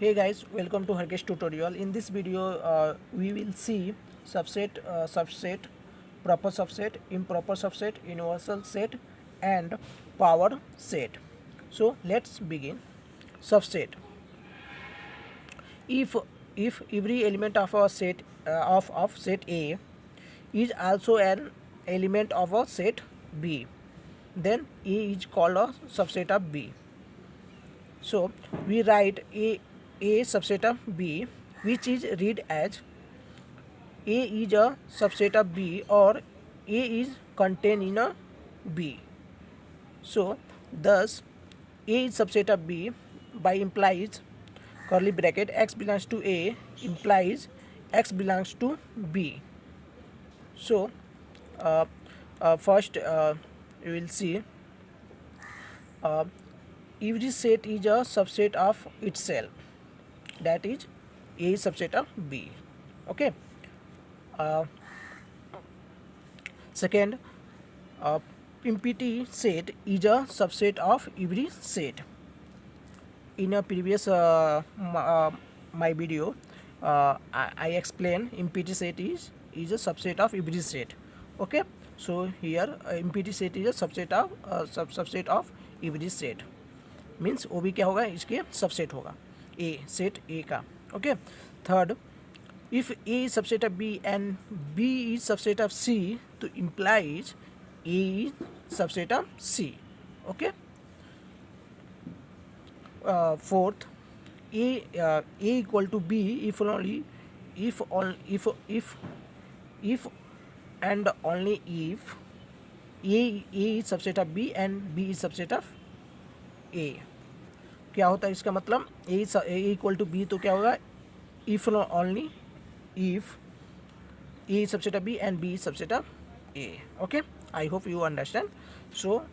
Hey guys, welcome to Harkesh tutorial. In this video, we will see subset, proper subset, improper subset, universal set, and power set. So let's begin. Subset. If if every element of a set of set A is also an element of a set B, then A is called a subset of B. So we write a subset of B, which is read as A is a subset of B or A is contained in a B. So thus A is subset of B by implies curly bracket x belongs to A implies x belongs to B. So uh, first you will see uh, every set is a subset of itself, that is A is subset of B. Okay. uh, Second, uh, empty set is a subset of every set. In a previous my video, I explained empty set is a subset of every set. Okay. So here empty set is a subset of every set. Means वो भी क्या होगा, इसके subset होगा, ए set A का. Okay. Third, if A is subset of B and B is subset of C तो implies A is subset of C. Okay. Fourth, A equal to B if only if and only if A is subset of B and B is subset of A. क्या होता है इसका मतलब, A equal to B तो क्या होगा, if only if A is subset of B and B is subset of A. Okay, I hope you understand. So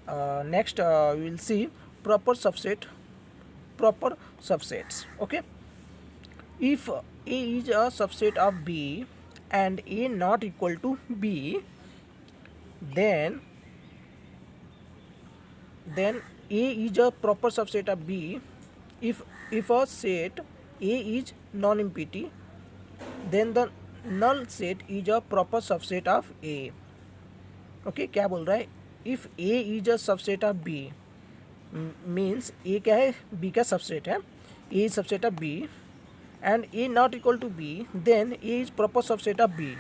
next we will see proper subsets. Okay, if A is a subset of B and A not equal to B, then A is a proper subset of B. If a set A is non-empty, then the null set is a proper subset of A. Okay, क्या बोल रहा है, if A is a subset of B means A क्या है, B का subset है, A is subset of B and A not equal to B, then A is proper subset of B.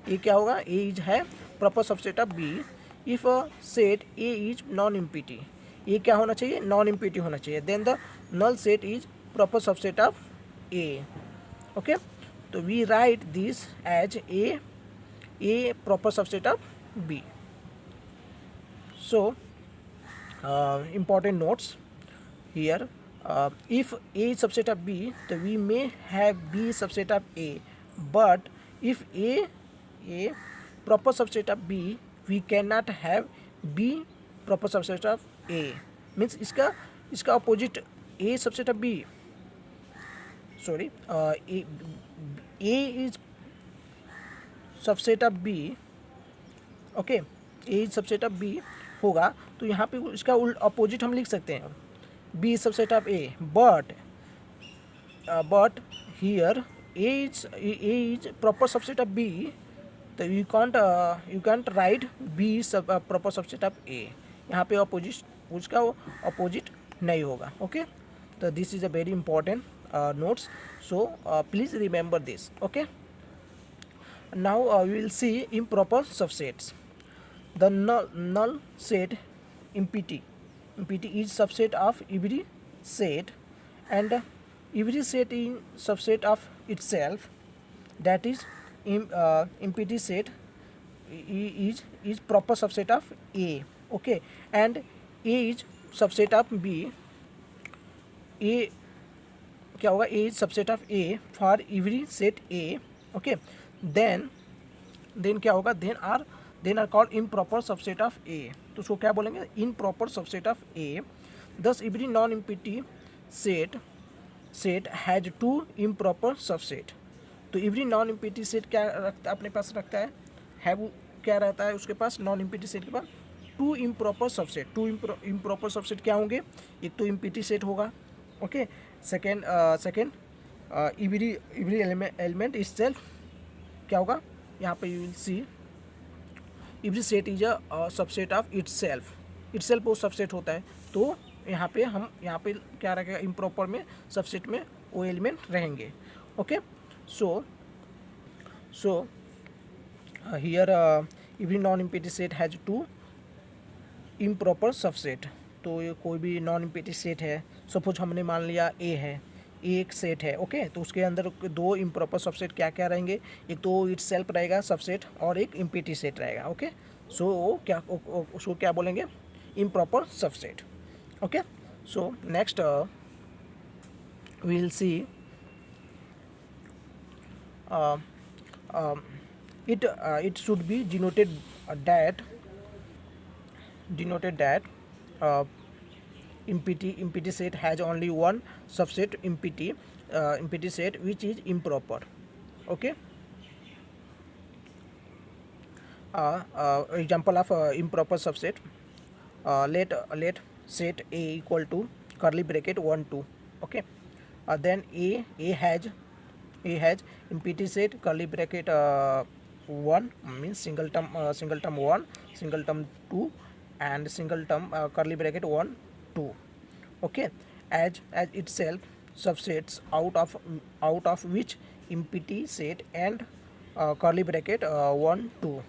A क्या होगा, A is है proper subset of B. If a set A is non-empty, A क्या होना चाहिए, non-empty होना चाहिए, then the null set is proper subset of A. Okay, so we write this as A proper subset of B. So important notes here. If A is subset of B, so we may have B subset of A, but if A proper subset of B, we cannot have B proper subset of A. Means इसका opposite A subset of B. Sorry, A is subset of B. Okay, A is subset of B होगा तो यहाँ पे इसका opposite हम लिख सकते हैं, B is subset of A, but here A is proper subset of B, तो you can't write B proper subset of A. यहाँ पे अपोजिट उसका अपोजिट नहीं होगा. ओके, तो this is a very important notes, so please remember this. Okay, now we will see improper subsets. The null set empty is subset of every set, and every set is subset of itself, that is empty set is proper subset of A. Okay, and A is subset of B. A क्या होगा, A is subset of A for every set A. Okay, then क्या होगा, then are called improper subset of A. तो उसको क्या बोलेंगे, improper subset of A. Thus every non-empty set has two improper subset. तो every non-empty set क्या रखता अपने पास रखता है, have क्या रहता है उसके पास, non-empty set के पास two improper subset. Two improper subset क्या होंगे, एक तो empty set होगा. Okay, second every element is self क्या होगा, यहाँ पे you will see every set is a subset of itself वो सबसेट होता है। तो यहाँ पे हम यहाँ पे क्या रखेगा, इम्प्रॉपर में सबसेट में वो एलिमेंट रहेंगे। Okay, so here every non empty set has two improper subset. तो ये कोई भी नॉन इम्पीटी सेट है, सपोज हमने मान लिया ए है, ए एक सेट है। ओके, तो उसके अंदर दो इम्प्रॉपर सबसेट क्या क्या रहेंगे, एक तो इट्स सेल्फ रहेगा सबसेट और एक इम्पीटी सेट रहेगा। ओके, सो क्या उसको क्या बोलेंगे, improper subset. Okay, so next we will see it should be denoted that uh, empty set has only one subset empty set which is improper. Okay, example of improper subset, let set a equal to curly bracket 1 2. Okay, then a has empty set curly bracket 1 means single term 1 single term 2 and single term curly bracket 1 2. Okay, as itself subsets out of which empty set and curly bracket 1 2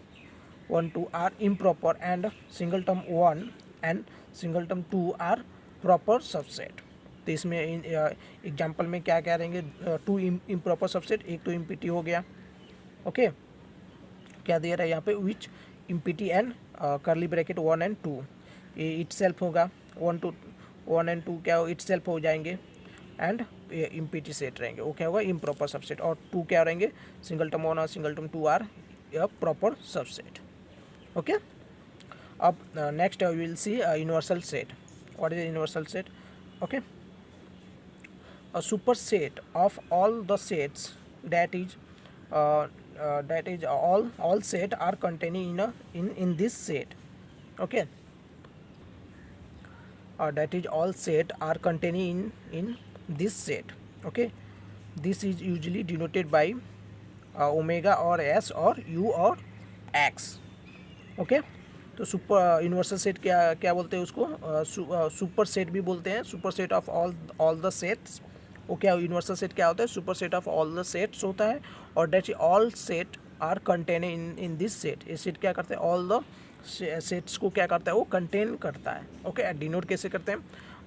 are improper and single term 1 and single term 2 are proper subset। तो इसमें example में क्या क्या रहेंगे, to improper subset, एक तो इम्पीटी हो गया। ओके, क्या दे रहा है यहाँ पे, विच इम्पीटी एंड करली ब्रैकेट 1 एंड 2 ये इट सेल्फ होगा, 1 एंड 2 क्या हो, इट सेल्फ हो जाएंगे एंड इम्पीटी सेट रहेंगे, वो क्या होगा, इम्प्रॉपर सबसेट। और 2 क्या रहेंगे, सिंगल टर्म 1 और singleton 2 are proper subset. Okay, अब next we will see universal set. What is universal set? Okay, a superset of all the sets that is all set are containing in this set. Okay, that is all set are containing in this set. Okay, this is usually denoted by omega or s or u or x. Okay, तो super universal set क्या क्या बोलते हैं उसको, super set भी बोलते हैं, superset of all the sets. वो क्या, यूनिवर्सल सेट क्या होता है, superset of all the sets होता है। और that all set are contain in this set, ये सेट क्या करते हैं, ऑल द सेट्स को क्या करता है, वो कंटेन करता है। ओके, डिनोट कैसे करते हैं,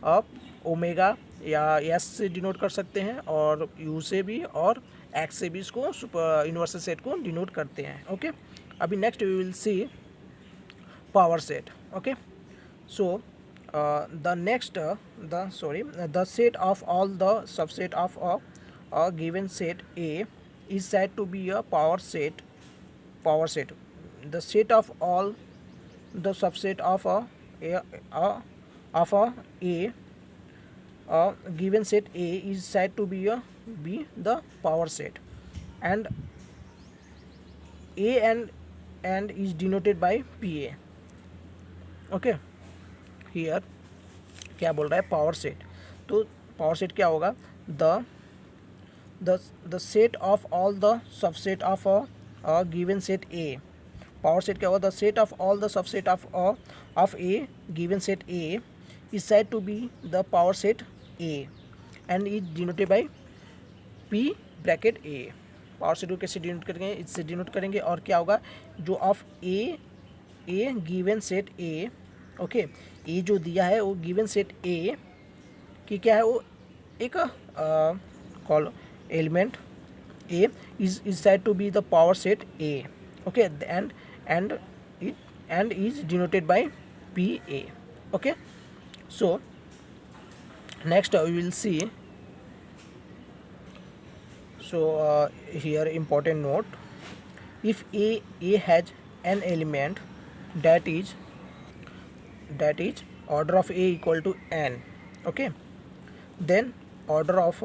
अब ओमेगा या एस से डिनोट कर सकते हैं और यू से भी और एक्स से भी इसको सुपर यूनिवर्सल सेट को डिनोट करते हैं। ओके, अभी next we will see power set. Okay, so the set of all the subset of a given set A is said to be a power set. The set of all the subset of a given set A is said to be the power set, and A and is denoted by PA. Okay, here क्या बोल रहा है, power set. तो power set क्या होगा, the set of all the subset of a given set A. Power set क्या होगा, the set of all the subset of a given set A is said to be the power set A and is denoted by P bracket A. Power set को कैसे denote करेंगे, इससे denote करेंगे। और क्या होगा, जो of a given set A, okay, A जो दिया है वो गिवन सेट ए की क्या है, वो एक call element A is said to be the power set A. Okay, and is denoted by P A. Okay, so next we will see, so here important note, if a has an element that is order of a equal to n, okay, then order of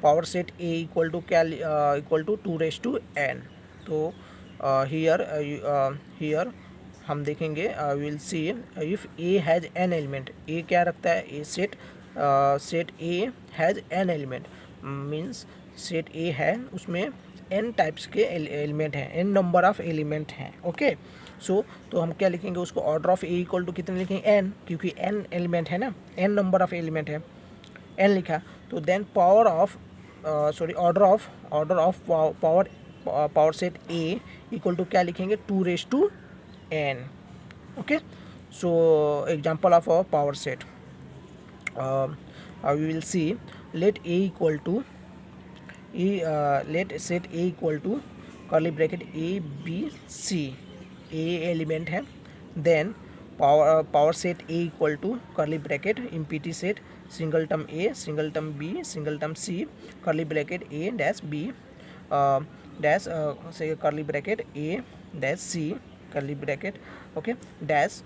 power set a equal to 2 raised to n। तो here हम देखेंगे, will see if a has n element, a क्या रखता है, a set set A has N element, means set A है उसमें N types के element हैं, एन नंबर ऑफ एलिमेंट हैं. ओके, सो तो हम क्या लिखेंगे उसको, order of A equal to कितने लिखेंगे, एन, क्योंकि एन एलिमेंट है ना, एन नंबर ऑफ एलिमेंट है, एन लिखा. तो then power of order of power set A equal to क्या लिखेंगे, 2n. Okay, so example of a power set, we will see, let a equal to let set a equal to curly bracket a b c, a element है. Then power set a equal to curly bracket empty set singleton a singleton b singleton c curly bracket a dash b dash से curly bracket a dash c curly bracket, okay, dash